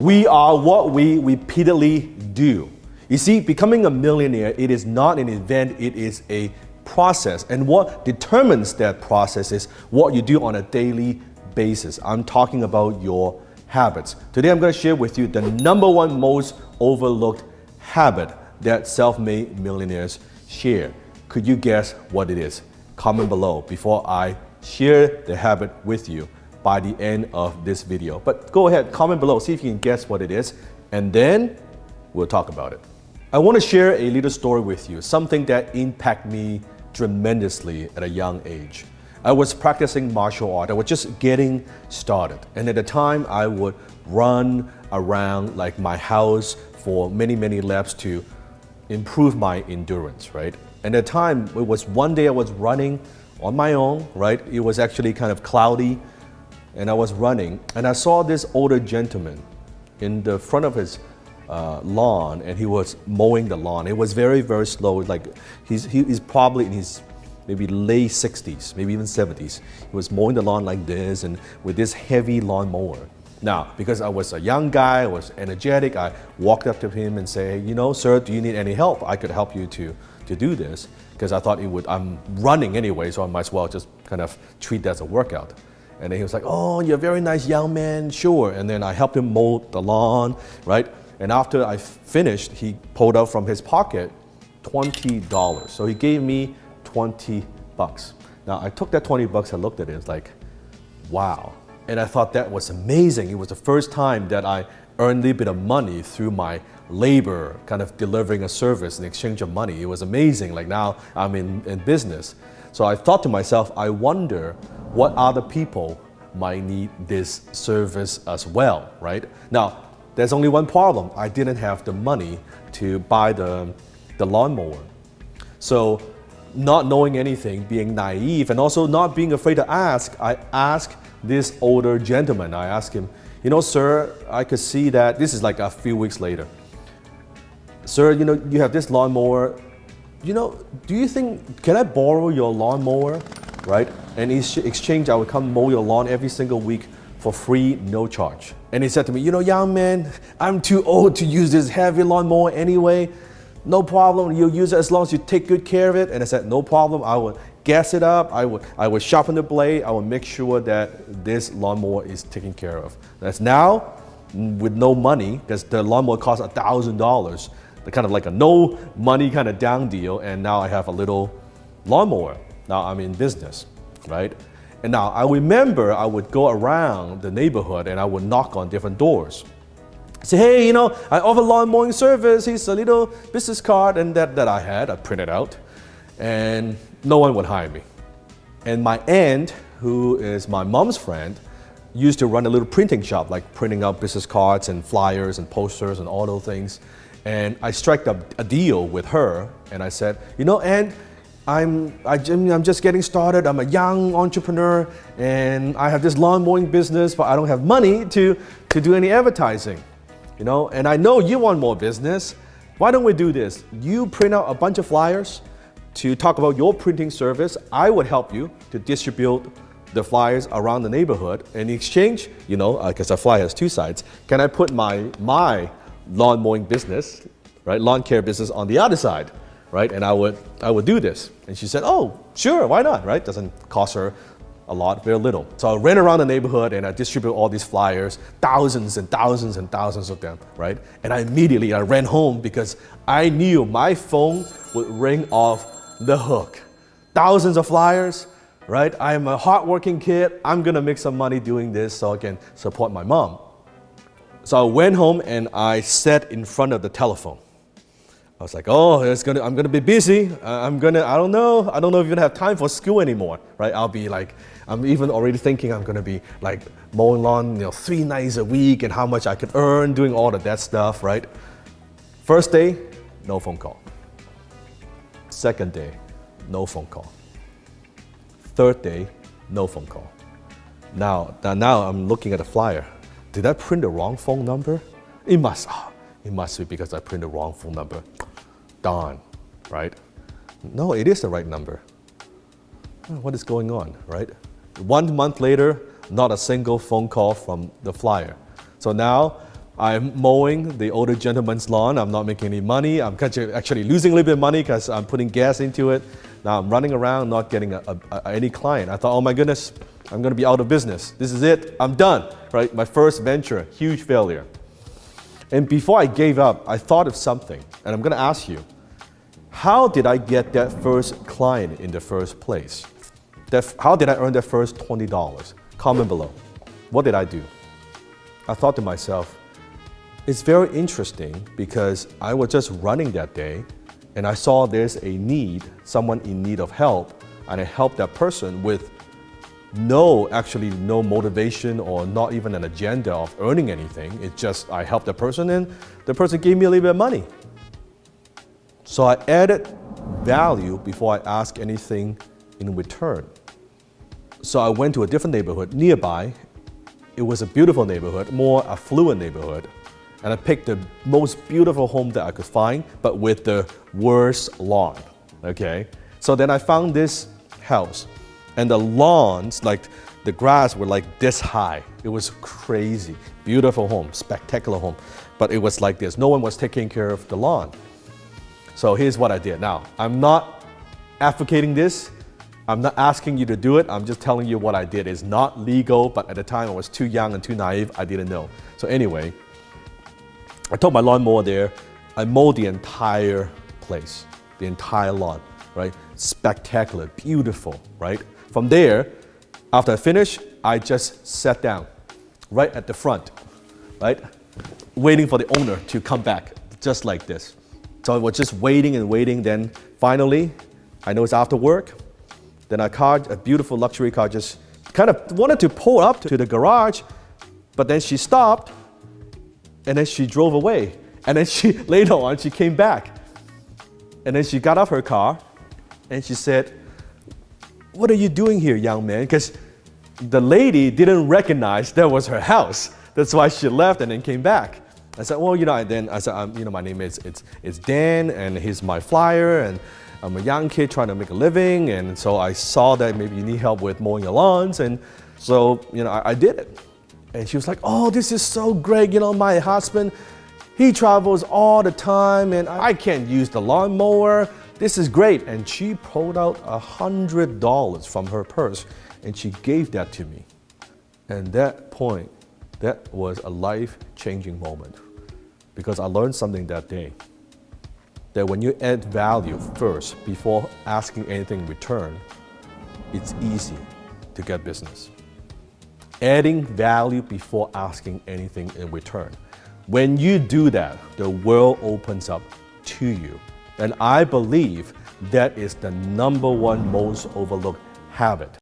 We are what we repeatedly do. You see, becoming a millionaire, it is not an event, it is a process. And what determines that process is what you do on a daily basis. I'm talking about your habits. Today, I'm going to share with you the number one most overlooked habit that self-made millionaires share. Could you guess what it is? Comment below before I share the habit with you by the end of this video. But go ahead, comment below, see if you can guess what it is, and then we'll talk about it. I want to share a little story with you, something that impacted me tremendously at a young age. I was practicing martial art. I was just getting started. And at the time, I would run around like my house for many, many laps to improve my endurance, right? And at the time, it was one day I was running on my own, right? It was actually kind of cloudy, and I was running, and I saw this older gentleman in the front of his lawn, and he was mowing the lawn. It was very, very slow. Like he's probably in his maybe late 60s, maybe even 70s. He was mowing the lawn like this, and with this heavy lawn mower. Now, because I was a young guy, I was energetic, I walked up to him and said, you know, sir, do you need any help? I could help you to do this, because I thought I'm running anyway, so I might as well just kind of treat that as a workout. And then he was like, oh, you're a very nice young man, sure. And then I helped him mow the lawn, right? And after I finished, he pulled out from his pocket $20. So he gave me 20 bucks. Now I took that 20 bucks, I looked at it, it's like, wow. And I thought that was amazing. It was the first time that I earned a little bit of money through my labor, kind of delivering a service in exchange of money. It was amazing. Like now I'm in business. So I thought to myself, I wonder what other people might need this service as well, right? Now, there's only one problem. I didn't have the money to buy the lawnmower. So not knowing anything, being naive, and also not being afraid to ask, I asked this older gentleman, I asked him, you know, sir, I could see that, this is like a few weeks later. Sir, you know, you have this lawnmower, you know, do you think, can I borrow your lawnmower, right? And in exchange, I would come mow your lawn every single week for free, no charge. And he said to me, you know, young man, I'm too old to use this heavy lawnmower anyway. No problem, you'll use it as long as you take good care of it. And I said, no problem, I would gas it up, I would sharpen the blade, I would make sure that this lawnmower is taken care of. That's now, with no money, because the lawnmower costs $1,000, the kind of like a no money kind of down deal, and now I have a little lawnmower. Now I'm in business, right? And now I remember I would go around the neighborhood and I would knock on different doors. Say, hey, you know, I offer lawn mowing service. Here's a little business card, and that I had, I printed out, and no one would hire me. And my aunt, who is my mom's friend, used to run a little printing shop, like printing out business cards and flyers and posters and all those things. And I struck a deal with her, and I said, you know, Aunt, I'm just getting started. I'm a young entrepreneur, and I have this lawn mowing business, but I don't have money to do any advertising, you know. And I know you want more business. Why don't we do this? You print out a bunch of flyers to talk about your printing service. I would help you to distribute the flyers around the neighborhood. In exchange, you know, because a flyer has two sides, can I put my lawn mowing business, right, lawn care business on the other side, right? And I would do this. And she said, oh, sure, why not, right? Doesn't cost her a lot, very little. So I ran around the neighborhood and I distribute all these flyers, thousands and thousands and thousands of them, right? And I ran home because I knew my phone would ring off the hook. Thousands of flyers, right? I am a hardworking kid. I'm gonna make some money doing this so I can support my mom. So I went home and I sat in front of the telephone. I was like, oh, I'm gonna be busy. I don't know if you're gonna have time for school anymore, right? I'm even already thinking I'm gonna be like mowing lawn, you know, 3 nights a week and how much I could earn doing all of that stuff, right? First day, no phone call. Second day, no phone call. Third day, no phone call. Now I'm looking at the flyer. Did I print the wrong phone number? It must be because I printed the wrong phone number. Darn, right? No, it is the right number. What is going on, right? 1 month later, not a single phone call from the flyer. So now I'm mowing the older gentleman's lawn. I'm not making any money. I'm actually losing a little bit of money because I'm putting gas into it. Now I'm running around not getting any client. I thought, oh my goodness, I'm going to be out of business. This is it. I'm done. Right? My first venture, huge failure. And before I gave up, I thought of something. And I'm going to ask you, how did I get that first client in the first place? How did I earn that first $20? Comment below. What did I do? I thought to myself, it's very interesting because I was just running that day and I saw there's a need, someone in need of help, and I helped that person with no motivation or not even an agenda of earning anything. It's just I helped the person and the person gave me a little bit of money. So I added value before I asked anything in return. So I went to a different neighborhood nearby. It was a beautiful neighborhood, more affluent neighborhood. And I picked the most beautiful home that I could find, but with the worst lawn, okay? So then I found this house, and the lawns, like the grass were like this high. It was crazy. Beautiful home, spectacular home, but it was like this. No one was taking care of the lawn. So here's what I did. Now, I'm not advocating this. I'm not asking you to do it. I'm just telling you what I did. It's not legal, but at the time I was too young and too naive. I didn't know. So anyway, I took my lawnmower there. I mowed the entire place, the entire lawn, right? Spectacular, beautiful, right? From there, after I finished, I just sat down right at the front, right? Waiting for the owner to come back, just like this. So I was just waiting and waiting. Then finally, I know it's after work. Then a beautiful luxury car just kind of wanted to pull up to the garage, but then she stopped and then she drove away. And then later on, she came back. And then she got off her car and she said, "What are you doing here, young man?" Because the lady didn't recognize that was her house. That's why she left and then came back. I said, well, my name is Dan, and he's my flyer, and I'm a young kid trying to make a living, and so I saw that maybe you need help with mowing your lawns, and so, I did it. And she was like, oh, this is so great, my husband, he travels all the time, and I can't use the lawnmower. This is great. And she pulled out $100 from her purse, and she gave that to me. And that point, that was a life-changing moment, because I learned something that day, that when you add value first before asking anything in return, it's easy to get business. Adding value before asking anything in return. When you do that, the world opens up to you. And I believe that is the #1 most overlooked habit.